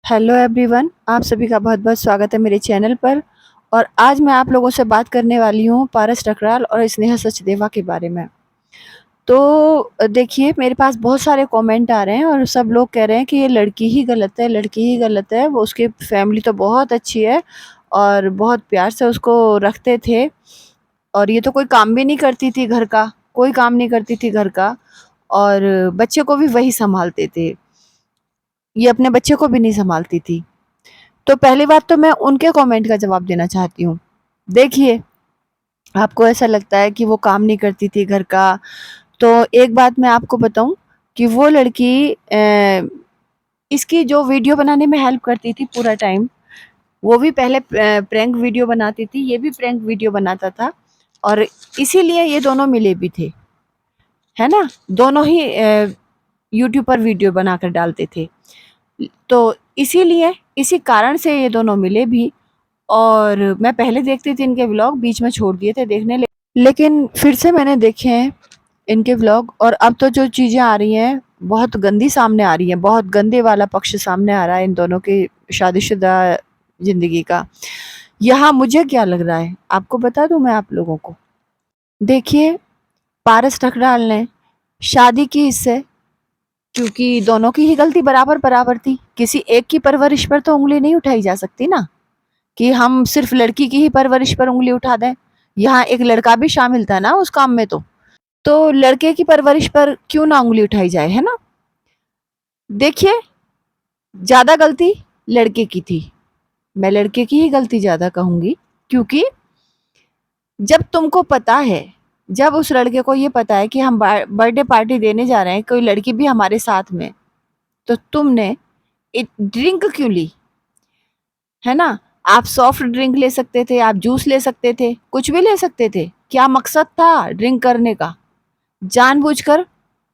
Hello everyone, आप सभी का बहुत-बहुत स्वागत है मेरे चैनल पर। और आज मैं आप लोगों से बात करने वाली हूँ पारस ठकराल और स्नेहा सचदेवा के बारे में। तो देखिए, मेरे पास बहुत सारे कमेंट आ रहे हैं और सब लोग कह रहे हैं कि ये लड़की ही गलत है, लड़की ही गलत है। वो उसकी फैमिली तो बहुत अच्छी है और बहुत प्यार से उसको रखते थे और ये तो कोई काम भी नहीं करती थी घर का, कोई काम नहीं करती थी घर का और बच्चे को भी वही सँभालते थे। ये अपने बच्चे को भी नहीं सँभालती थी। तो पहली बात तो मैं उनके कमेंट का जवाब देना चाहती हूँ। देखिए, आपको ऐसा लगता है कि वो काम नहीं करती थी घर का, तो एक बात मैं आपको बताऊँ कि वो लड़की इसकी जो वीडियो बनाने में हेल्प करती थी पूरा टाइम, वो भी पहले प्रैंक वीडियो बनाती थी, ये भी प्रैंक वीडियो बनाता था और इसीलिए ये दोनों मिले भी थे, है ना? दोनों ही यूट्यूब पर वीडियो बनाकर डालते थे। तो इसीलिए, इसी कारण से ये दोनों मिले भी। और मैं पहले देखती थी इनके व्लॉग, बीच में छोड़ दिए थे देखने, लेकिन फिर से मैंने देखे हैं इनके व्लॉग और अब तो जो चीज़ें आ रही हैं, बहुत गंदी सामने आ रही हैं, बहुत गंदे वाला पक्ष सामने आ रहा है इन दोनों की शादीशुदा ज़िंदगी का। यहाँ मुझे क्या लग रहा है, आपको बता दूँ मैं आप लोगों को? देखिए, पारस ठकराल ने शादी की इससे क्योंकि दोनों की ही गलती बराबर-बराबर थी। किसी एक की परवरिश पर तो उँगली नहीं उठाई जा सकती ना। कि हम सिर्फ लड़की की ही परवरिश पर उँगली उठा दें। यहाँ एक लड़का भी शामिल था ना उस काम में तो। तो लड़के की परवरिश पर क्यों ना उँगली उठाई जाए, है ना? देखिए, ज़्यादा गलती लड़के की थी। मैं लड़के की ही गलती ज़्यादा कहूँगी क्योंकि जब तुमको पता है, जब उस लड़के को ये पता है कि हम बर्थडे पार्टी देने जा रहे हैं, कोई लड़की भी हमारे साथ में, तो तुमने ड्रिंक क्यों ली? है ना? आप सॉफ्ट ड्रिंक ले सकते थे, आप जूस ले सकते थे, कुछ भी ले सकते थे। क्या मकसद था ड्रिंक करने का? जानबूझकर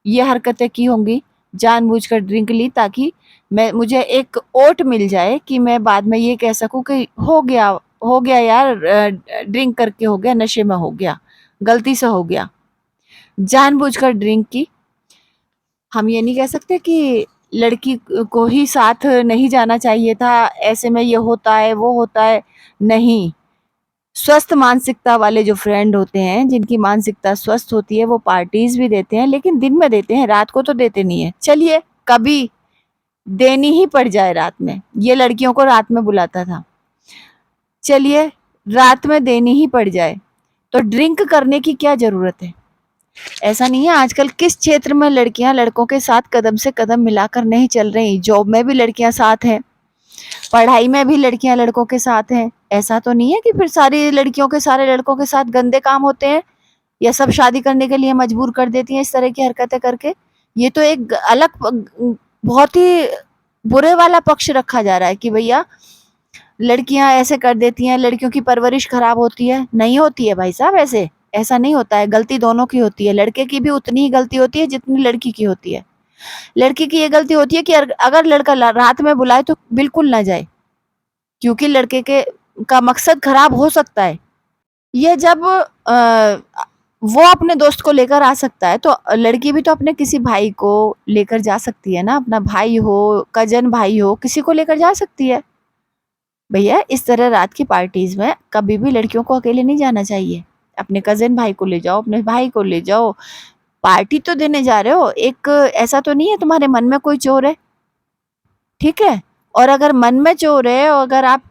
ये हरकतें की होंगी, जानबूझकर ड्रिंक ली ताकि मुझे एक ओट मिल जाए कि मैं बाद में ये कह सकूँ कि हो गया यार, ड्रिंक करके हो गया, नशे में हो गया, गलती से हो गया। जानबूझकर ड्रिंक की। हम ये नहीं कह सकते कि लड़की को ही साथ नहीं जाना चाहिए था, ऐसे में ये होता है, वो होता है, नहीं। स्वस्थ मानसिकता वाले जो फ्रेंड होते हैं, जिनकी मानसिकता स्वस्थ होती है, वो पार्टीज़ भी देते हैं, लेकिन दिन में देते हैं, रात को तो देते नहीं हैं। चलिए, कभी देनी ही पड़ जाए रात में, ये लड़कियों को रात में बुलाता था। चलिए, रात में देनी ही पड़ जाए, तो ड्रिंक करने की क्या ज़रूरत है? ऐसा नहीं है, आजकल किस क्षेत्र में लड़कियां लड़कों के साथ कदम से कदम मिलाकर नहीं चल रही। जॉब में भी लड़कियां साथ हैं, पढ़ाई में भी लड़कियां लड़कों के साथ हैं। ऐसा तो नहीं है कि फिर सारी लड़कियों के सारे लड़कों के साथ गंदे काम होते हैं या सब शादी करने के लिए मजबूर कर देती हैं इस तरह की हरकतें करके। ये तो एक अलग बहुत ही बुरे वाला पक्ष रखा जा रहा है कि भैया लड़कियां ऐसे कर देती हैं, लड़कियों की परवरिश खराब होती है। नहीं होती है भाई साहब, ऐसे ऐसा नहीं होता है। गलती दोनों की होती है, लड़के की भी उतनी ही गलती होती है जितनी लड़की की होती है। लड़की की ये गलती होती है कि अगर लड़का रात में बुलाए तो बिल्कुल ना जाए, क्योंकि लड़के के का मकसद खराब हो सकता है। ये जब वो अपने दोस्त को लेकर आ सकता है, तो लड़की भी तो अपने किसी भाई को लेकर जा सकती है ना, अपना भाई हो, कज़न भाई हो, किसी को लेकर जा सकती है। भैया इस तरह रात की पार्टीज़ में कभी भी लड़कियों को अकेले नहीं जाना चाहिए। अपने कज़न भाई को ले जाओ, अपने भाई को ले जाओ, पार्टी तो देने जा रहे हो, एक ऐसा तो नहीं है तुम्हारे मन में कोई चोर है, ठीक है? और अगर मन में चोर है और अगर आप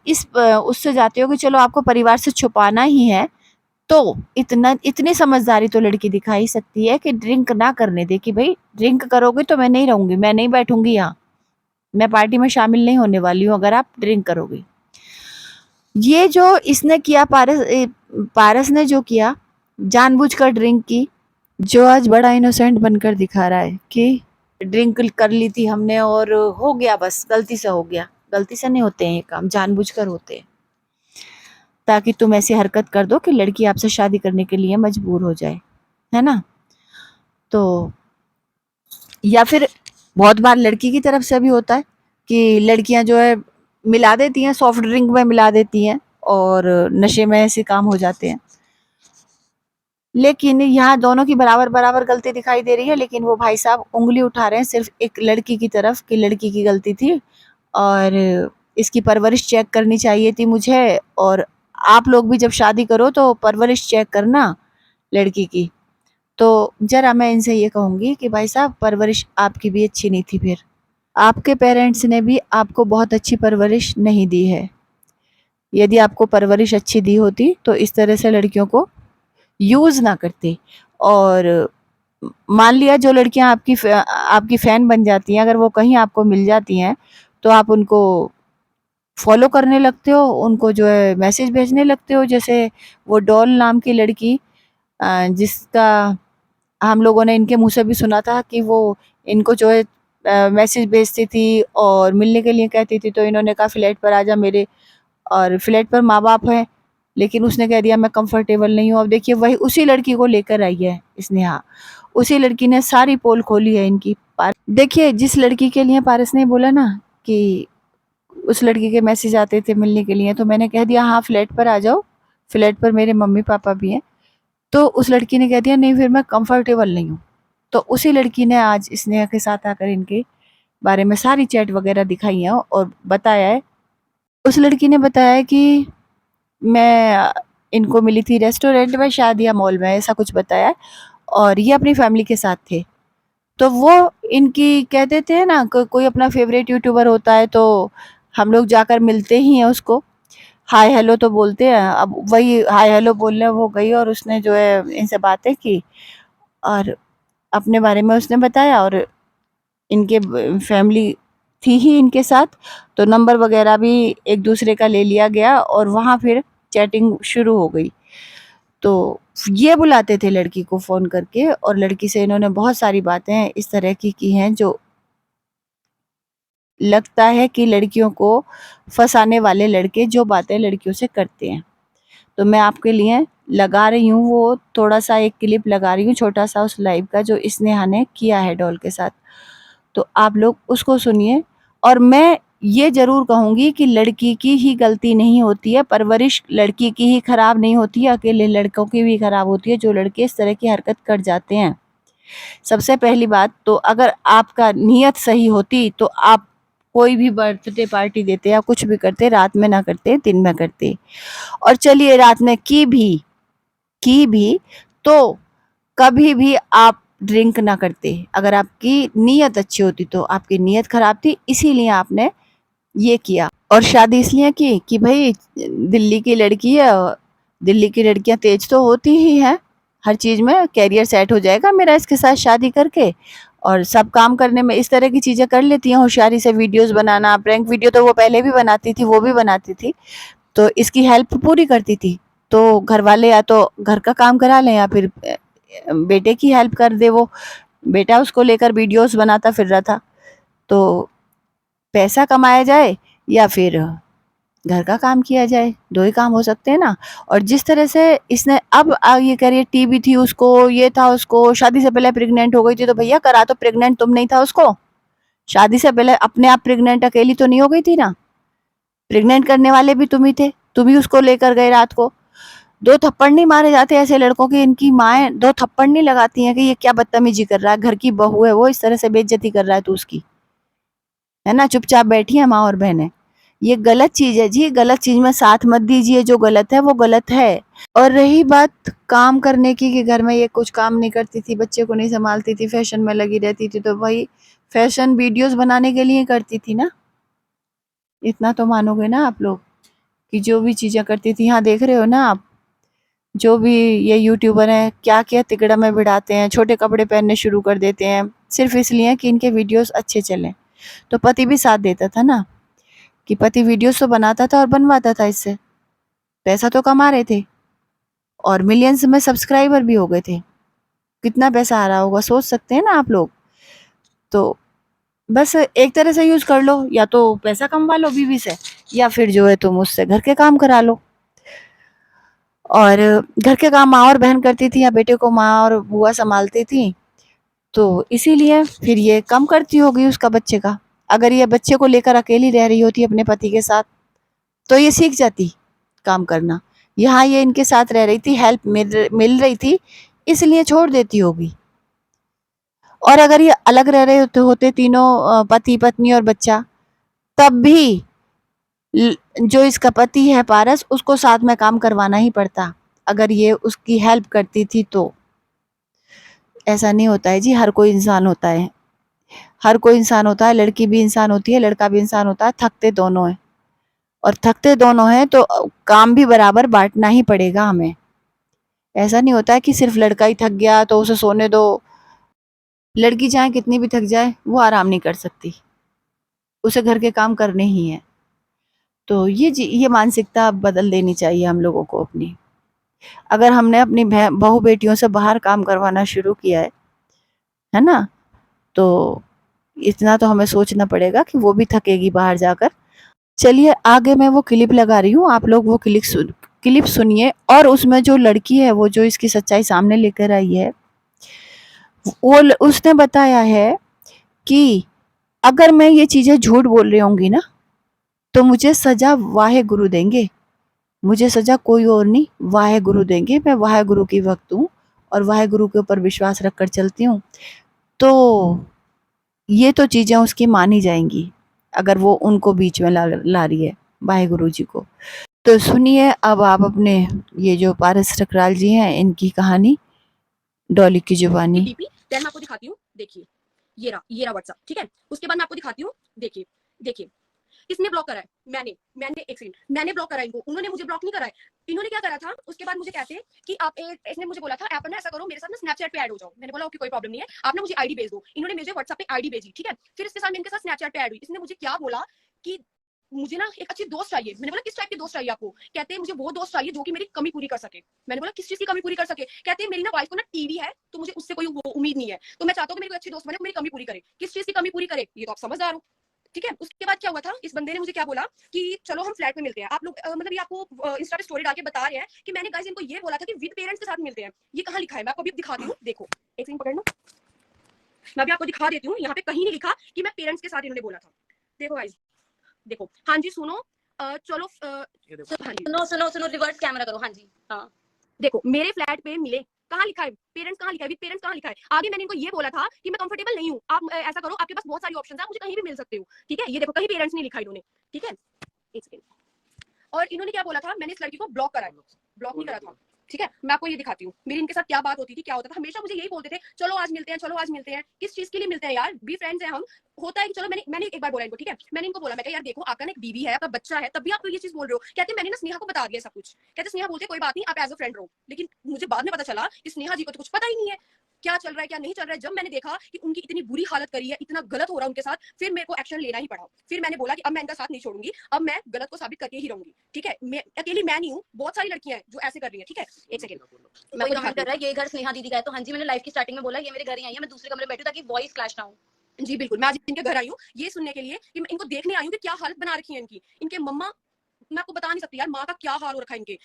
उससे जाते हो कि चलो आपको परिवार से छुपाना ही है, तो इतनी समझदारी तो लड़की दिखा ही सकती है कि ड्रिंक ना करने दे कि भई ड्रिंक करोगे तो मैं नहीं रहूँगी, मैं नहीं बैठूँगी यहाँ, मैं पार्टी में शामिल नहीं होने वाली हूँ अगर आप ड्रिंक करोगे। ये जो इसने किया, पारस ने जो किया, जानबूझकर ड्रिंक की, जो आज बड़ा इनोसेंट बनकर दिखा रहा है कि ड्रिंक कर ली थी हमने और हो गया, बस गलती से हो गया। गलती से नहीं होते हैं ये काम, जानबूझकर होते हैं, ताकि तुम ऐसी हरकत कर दो कि लड़की आपसे शादी करने के लिए मजबूर हो जाए, है ना? तो या फिर बहुत बार लड़की की तरफ से भी होता है कि लड़कियां जो है मिला देती हैं, सॉफ्ट ड्रिंक में मिला देती हैं और नशे में ऐसे काम हो जाते हैं। लेकिन यहाँ दोनों की बराबर-बराबर गलती दिखाई दे रही है, लेकिन वो भाई साहब उँगली उठा रहे हैं सिर्फ़ एक लड़की की तरफ कि लड़की की गलती थी और इसकी परवरिश चेक करनी चाहिए थी मुझे। और आप लोग भी जब शादी करो तो परवरिश चेक करना लड़की की। तो ज़रा मैं इनसे ये कहूँगी कि भाई साहब, परवरिश आपकी भी अच्छी नहीं थी फिर। आपके पेरेंट्स ने भी आपको बहुत अच्छी परवरिश नहीं दी है। यदि आपको परवरिश अच्छी दी होती तो इस तरह से लड़कियों को यूज़ ना करते। और मान लिया जो लड़कियां आपकी फ़ैन बन जाती हैं, अगर वो कहीं आपको मिल जाती हैं तो आप उनको फॉलो करने लगते हो, उनको जो है मैसेज भेजने लगते हो। जैसे वो डॉल नाम की लड़की, जिसका हम लोगों ने इनके मुँह से भी सुना था कि वो इनको जो है मैसेज भेजती थी और मिलने के लिए कहती थी। तो इन्होंने कहा फ्लैट पर आ जा मेरे, और फ्लैट पर माँ-बाप हैं, लेकिन उसने कह दिया मैं कंफर्टेबल नहीं हूँ। अब देखिए वही उसी लड़की को लेकर आई है स्नेहा। उसी लड़की ने सारी पोल खोली है इनकी। देखिए जिस लड़की के लिए पारस ने बोला ना कि उस लड़की के मैसेज आते थे मिलने के लिए, तो मैंने कह दिया हाँ फ्लैट पर आ जाओ, फ्लैट पर मेरे मम्मी-पापा भी हैं। तो उस लड़की ने कह दिया नहीं फिर मैं कंफर्टेबल नहीं हूँ। तो उसी लड़की ने आज स्नेहा के साथ आकर इनके बारे में सारी चैट वगैरह दिखाई है और बताया है। उस लड़की ने बताया कि मैं इनको मिली थी रेस्टोरेंट में शायद या मॉल में, ऐसा कुछ बताया है, और ये अपनी फैमिली के साथ थे। तो वो इनकी कहते थे ना कोई अपना फेवरेट यूट्यूबर होता है तो हम लोग जाकर मिलते ही हैं उसको, हाय हेलो तो बोलते हैं। अब वही हाय हेलो बोलने वो गई और उसने जो है इनसे बातें की और अपने बारे में उसने बताया। और इनके फैमिली थी ही इनके साथ, तो नंबर वगैरह भी एक दूसरे का ले लिया गया और वहाँ फिर चैटिंग शुरू हो गई। तो ये बुलाते थे लड़की को फ़ोन करके और लड़की से इन्होंने बहुत सारी बातें इस तरह की हैं जो लगता है कि लड़कियों को फँसाने वाले लड़के जो बातें लड़कियों से करते हैं। तो मैं आपके लिए लगा रही हूँ, वो थोड़ा-सा एक क्लिप लगा रही हूँ छोटा-सा उस लाइव का जो स्नेहा ने किया है डॉल के साथ। तो आप लोग उसको सुनिए। और मैं ये ज़रूर कहूँगी कि लड़की की ही गलती नहीं होती है, परवरिश लड़की की ही खराब नहीं होती है, अकेले लड़कों की भी खराब होती है जो लड़के इस तरह की हरकत कर जाते हैं। सबसे पहली बात तो अगर आपका नियत सही होती तो आप कोई भी बर्थडे पार्टी देते या कुछ भी करते, रात में ना करते, दिन में करते। और चलिए रात में की भी तो कभी भी आप ड्रिंक ना करते। अगर आपकी नीयत अच्छी होती तो आपकी नीयत खराब थी, इसीलिए आपने ये किया। और शादी इसलिए की कि भई दिल्ली की लड़की है, दिल्ली की लड़कियाँ तेज तो होती ही हैं, हर चीज़ में करियर सेट हो जाएगा मेरा इसके साथ शादी करके। और सब काम करने में इस तरह की चीज़ें कर लेती हैं, होशियारी से वीडियोज़ बनाना, प्रैंक वीडियो तो वो पहले भी बनाती थी, वो भी बनाती थी। तो इसकी हेल्प पूरी करती थी। तो घरवाले या तो घर का काम करा लें या फिर बेटे की हेल्प कर दे वो। बेटा उसको लेकर वीडियोज़ बनाता फिर रहा था। तो पैसा कमाया जाए या फिर घर का काम किया जाए, 2 ही काम हो सकते हैं ना। और जिस तरह से इसने अब ये कह रही है टीबी थी उसको, ये था उसको, शादी से पहले प्रेग्नेंट हो गई थी, तो भैया करा तो प्रेग्नेंट तुम नहीं था उसको? शादी से पहले अपने आप प्रेग्नेंट अकेली तो नहीं हो गई थी ना? प्रेग्नेंट करने वाले भी तुम ही थे, तुम ही उसको लेकर गए रात को। 2 थप्पड़ नहीं मारे जाते ऐसे लड़कों की, इनकी माएँ 2 थप्पड़ नहीं लगाती हैं कि ये क्या बदतमीज़ी कर रहा है, घर की बहू है वो, इस तरह से बेइज्जती कर रहा है तू उसकी। है ना? चुपचाप बैठी हैं माँ और बहनें। ये गलत चीज़ है जी, गलत चीज़ में साथ मत दीजिए, जो गलत है वो गलत है। और रही बात काम करने की कि घर में ये कुछ काम नहीं करती थी, बच्चे को नहीं सँभालती थी, फ़ैशन में लगी रहती थी, तो वही फ़ैशन वीडियोज़ बनाने के लिए करती थी ना। इतना तो मानोगे ना आप लोग कि जो भी चीज़ें करती थी, यहाँ देख रहे हो ना आप, जो भी ये यूट्यूबर हैं, क्या-क्या तिकड़म में भिड़ाते हैं, छोटे कपड़े पहनने शुरू कर देते हैं, सिर्फ़ इसलिए कि इनके वीडियोज़ अच्छे चलें। तो पति भी साथ देता था ना, कि पति वीडियोज़ तो बनाता था और बनवाता था इससे, पैसा तो कमा रहे थे और मिलियंस में सब्सक्राइबर भी हो गए थे। कितना पैसा आ रहा होगा सोच सकते हैं ना आप लोग। तो बस एक तरह से यूज़ कर लो, या तो पैसा कमवा लो बीवी से या फिर जो है तुम उससे घर के काम करा लो। और घर के काम माँ और बहन करती थी या बेटे को माँ और बुआ सँभालती थी, तो इसीलिए फिर ये कम करती होगी उसका बच्चे का। अगर ये बच्चे को लेकर अकेली रह रही होती अपने पति के साथ, तो ये सीख जाती काम करना। यहाँ ये इनके साथ रह रही थी, हेल्प मिल रही थी, इसलिए छोड़ देती होगी। और अगर ये अलग रह रहे होते होते तीनों पति, पत्नी और बच्चा, तब भी जो इसका पति है पारस, उसको साथ में काम करवाना ही पड़ता, अगर ये उसकी हेल्प करती थी तो। ऐसा नहीं होता है जी, हर कोई इंसान होता है, हर कोई इंसान होता है, लड़की भी इंसान होती है, लड़का भी इंसान होता है, थकते दोनों हैं। और थकते दोनों हैं तो काम भी बराबर बांटना ही पड़ेगा हमें। ऐसा नहीं होता है कि सिर्फ लड़का ही थक गया तो उसे सोने दो। लड़की चाहे कितनी भी थक जाए, वो आराम नहीं कर सकती, उसे घर के काम करने ही हैं। तो ये मानसिकता बदल देनी चाहिए हम लोगों को अपनी। अगर हमने अपनी बहू बेटियों से बाहर काम करवाना शुरू किया है ना, तो इतना तो हमें सोचना पड़ेगा कि वो भी थकेगी बाहर जाकर। चलिए आगे मैं वो क्लिप लगा रही हूँ, आप लोग वो क्लिप सुनिए। और उसमें जो लड़की है, वो जो इसकी सच्चाई सामने लेकर आई है, उसने बताया है कि अगर मैं ये चीजें झूठ बोल रही होंगी ना, तो मुझे सजा वाहे गुरु देंगे, मुझे सजा कोई और नहीं, वाहे गुरु देंगे। मैं वाहे गुरु की भक्त हूँ और वाहे गुरु के ऊपर विश्वास रखकर चलती हूँ। तो ये तो चीजें उसकी मानी जाएंगी, अगर वो उनको बीच में ला रही है, वाहे गुरु जी को। तो सुनिए अब आप अपने, ये जो पारस ठकराल जी हैं, इनकी कहानी, डॉली की जुबानी। डीपी देन मैं आपको दिखाती हूँ, देखिए ये रहा व्हाट्सएप, ठीक है। उसके बाद मैं आपको दिखाती हूँ, देखिए देखिए किसने ब्लॉक करा है। मैंने एक सेकंड, मैंने ब्लॉक करा इनको, उन्होंने मुझे ब्लॉक नहीं करा है। इन्होंने क्या करा था, उसके बाद मुझे कहते कि आप इसने मुझे बोला था आप ना ऐसा करो, मेरे साथ ना स्नैपचैट पे ऐड हो जाओ। मैंने बोला ओके कोई प्रॉब्लम नहीं है, आप ना मुझे आईडी भेज दो। इन्होंने मुझे व्हाट्सएप पे आईडी भेजी, ठीक है। फिर इसके साथ मैं इनके साथ स्नैपचैट पे ऐड हुई। इसने मुझे क्या बोला कि मुझे ना एक अच्छी दोस्त चाहिए। मैंने बोला किस टाइप की दोस्त चाहिए आपको? कहते हैं मुझे वो दोस्त चाहिए जो कि मेरी कमी पूरी कर सके। मैंने बोला किस चीज की कमी पूरी कर सके? कहते हैं मेरी ना वाइफ को ना टीवी है, तो मुझे उससे कोई वो उम्मीद नहीं है, तो मैं चाहता हूँ कि मेरी कोई अच्छी दोस्त बने, मेरी कमी पूरी करे। किस चीज की कमी पूरी करे, ये तो आप समझदार हो, ठीक है। उसके बाद क्या हुआ था, इस बंदे ने मुझे क्या बोला कि चलो हम फ्लैट में मिलते हैं। आप लोग मतलब ये आपको इंस्टा पे स्टोरी डाल के बता रहे हैं कि मैंने गाइस इनको ये बोला था कि विद पेरेंट्स के साथ मिलते हैं। ये कहाँ लिखा है, मैं आपको अभी दिखाती हूँ, देखो एक सेकंड पकड़ लो, मैं भी आपको दिखा देती हूँ। यहाँ पे कहीं नहीं लिखा कि मैं पेरेंट्स के साथ इन्होंने बोला था। देखो गाइस, देखो, हाँ जी सुनो, चलो हाँ जी सुनो सुनो सुनो, रिवर्स कैमरा करो, हाँ जी, हाँ देखो मेरे फ्लैट पे मिले, कहाँ लिखा है पेरेंट्स, कहाँ लिखा है पेरेंट्स, कहाँ लिखा है। आगे मैंने इनको ये बोला था कि मैं कंफर्टेबल नहीं हूँ, आप ऐसा करो, आपके पास बहुत सारी ऑप्शन है, आप मुझे कहीं भी मिल सकते हो, ठीक है। ये देखो कहीं पेरेंट्स नहीं लिखा इन्होंने, ठीक है। एक सेकंड, और इन्होंने क्या बोला था, मैंने इस लड़की को ब्लॉक करा, ब्लॉक नहीं करा था, ठीक है। मैं आपको ये दिखाती हूँ मेरी इनके साथ क्या बात होती थी, क्या होता था। हमेशा मुझे यही बोलते थे चलो आज मिलते हैं, चलो आज मिलते हैं। किस चीज के लिए मिलते हैं यार, बी फ्रेंड्स हैं हम। होता है कि चलो मैंने एक बार बोला इनको, ठीक है। मैंने इनको बोला, मैं कहा यार देखो आपका ना एक बीवी है, आपका बच्चा है, तब भी आप तो ये चीज बोल रहे हो। कहते मैंने ना स्नेहा को बता दिया सब कुछ। कहते स्नेहा बोलते कोई बात नहीं, आप एज अ फ्रेंड रहो। लेकिन मुझे बाद में पता चला कि स्नेहा जी को तो कुछ पता ही नहीं है क्या चल रहा है क्या नहीं चल रहा है। जब मैंने देखा कि उनकी इतनी बुरी हालत करी है, इतना गलत हो रहा है उनके साथ, फिर मेरे को एक्शन लेना ही पड़ा। फिर मैंने बोला कि अब मैं इनका साथ नहीं छोड़ूंगी, अब मैं गलत को साबित करके ही रहूंगी, ठीक है। मैं अकेली मैं नहीं हूँ, बहुत सारी लड़कियां हैं जो ऐसे कर रही है, ठीक है। एक सेकंड, मैं कोई कमेंट कर रहा है ये घर स्नेहा दीदी का है, तो हाँ जी मैंने लाइफ की स्टार्टिंग में बोला ये मेरे घर ही आई है, मैं दूसरे कमरे में बैठी ताकि वॉइस क्लैश ना हो। जी बिल्कुल, मैं आज इनके घर आई हूँ ये सुनने के लिए कि मैं इनको देखने आई हूँ कि क्या हालत बना रखी है इनकी। इनके मम्मा, मैं आपको बता नहीं सकती यार, माँ का क्या हाल हो रखा है इनके,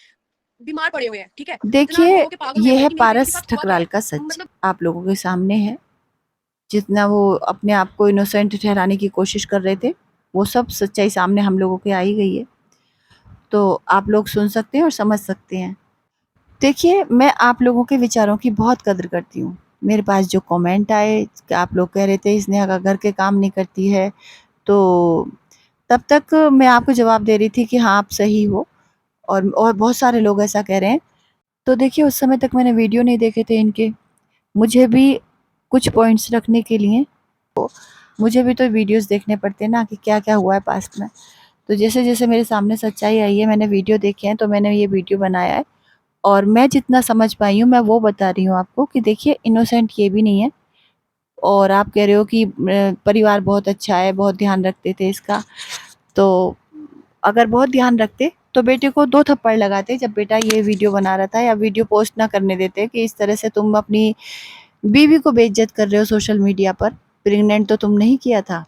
बीमार पड़े हुए हैं, ठीक है। देखिए ये है कि मेरी बेटी के पारस साथ हुआ क्या ठकराल है, का सच, मतलब आप लोगों के सामने है। जितना वो अपने आप को इनोसेंट ठहराने की कोशिश कर रहे थे, वो सब सच्चाई सामने हम लोगों के आई गई है। तो आप लोग सुन सकते हैं और समझ सकते हैं। देखिए मैं आप लोगों के विचारों की बहुत कदर करती हूँ। मेरे पास जो कमेंट आए कि आप लोग कह रहे थे इसने अगर घर के काम नहीं करती है, तो तब तक मैं आपको जवाब दे रही थी कि हाँ आप सही हो, और बहुत सारे लोग ऐसा कह रहे हैं। तो देखिए उस समय तक मैंने वीडियो नहीं देखे थे इनके, मुझे भी कुछ पॉइंट्स रखने के लिए मुझे भी तो वीडियोस देखने पड़ते हैं ना, कि क्या क्या हुआ है पास्ट में। तो जैसे जैसे मेरे सामने सच्चाई आई है, मैंने वीडियो देखे हैं, तो मैंने ये वीडियो बनाया है। और मैं जितना समझ पाई हूँ मैं वो बता रही हूँ आपको, कि देखिए इनोसेंट ये भी नहीं है। और आप कह रहे हो कि परिवार बहुत अच्छा है, बहुत ध्यान रखते थे इसका। तो अगर बहुत ध्यान रखते तो बेटे को 2 थप्पड़ लगाते जब बेटा ये वीडियो बना रहा था, या वीडियो पोस्ट ना करने देते कि इस तरह से तुम अपनी बीवी को बेइज्जत कर रहे हो सोशल मीडिया पर। प्रेग्नेंट तो तुम नहीं किया था,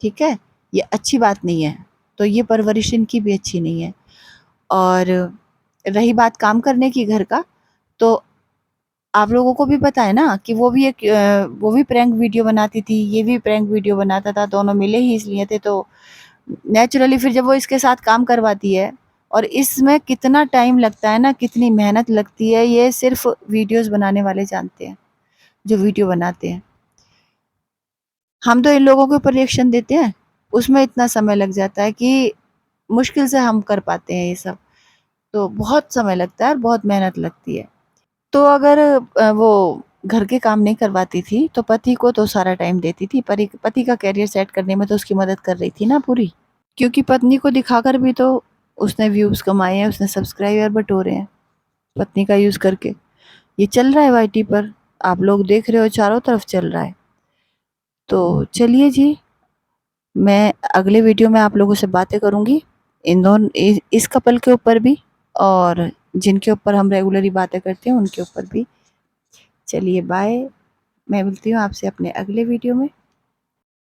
ठीक है, ये अच्छी बात नहीं है। तो ये परवरिश इनकी भी अच्छी नहीं है। और रही बात काम करने की घर का, तो आप लोगों को भी पता है ना कि वो भी प्रैंक वीडियो बनाती थी, ये भी प्रैंक वीडियो बनाता था, दोनों मिले ही इसलिए थे। तो नेचुरली फिर जब वो इसके साथ काम करवाती है, और इसमें कितना टाइम लगता है ना, कितनी मेहनत लगती है, ये सिर्फ वीडियोस बनाने वाले जानते हैं, जो वीडियो बनाते हैं। हम तो इन लोगों के ऊपर रिएक्शन देते हैं, उसमें इतना समय लग जाता है कि मुश्किल से हम कर पाते हैं ये सब। तो बहुत समय लगता है और बहुत मेहनत लगती है। तो अगर वो घर के काम नहीं करवाती थी, तो पति को तो सारा टाइम देती थी, परि पति का करियर सेट करने में तो उसकी मदद कर रही थी ना पूरी। क्योंकि पत्नी को दिखाकर भी तो उसने व्यूज़ कमाए हैं, उसने सब्सक्राइबर बटोरे हैं, पत्नी का यूज़ करके। ये चल रहा है वाईटी पर, आप लोग देख रहे हो, चारों तरफ चल रहा है। तो चलिए जी, मैं अगले वीडियो में आप लोगों से बातें करूँगी, इस कपल के ऊपर भी और जिनके ऊपर हम रेगुलरली बातें करते हैं, उनके ऊपर भी। चलिए बाय, मैं मिलती हूँ आपसे अपने अगले वीडियो में।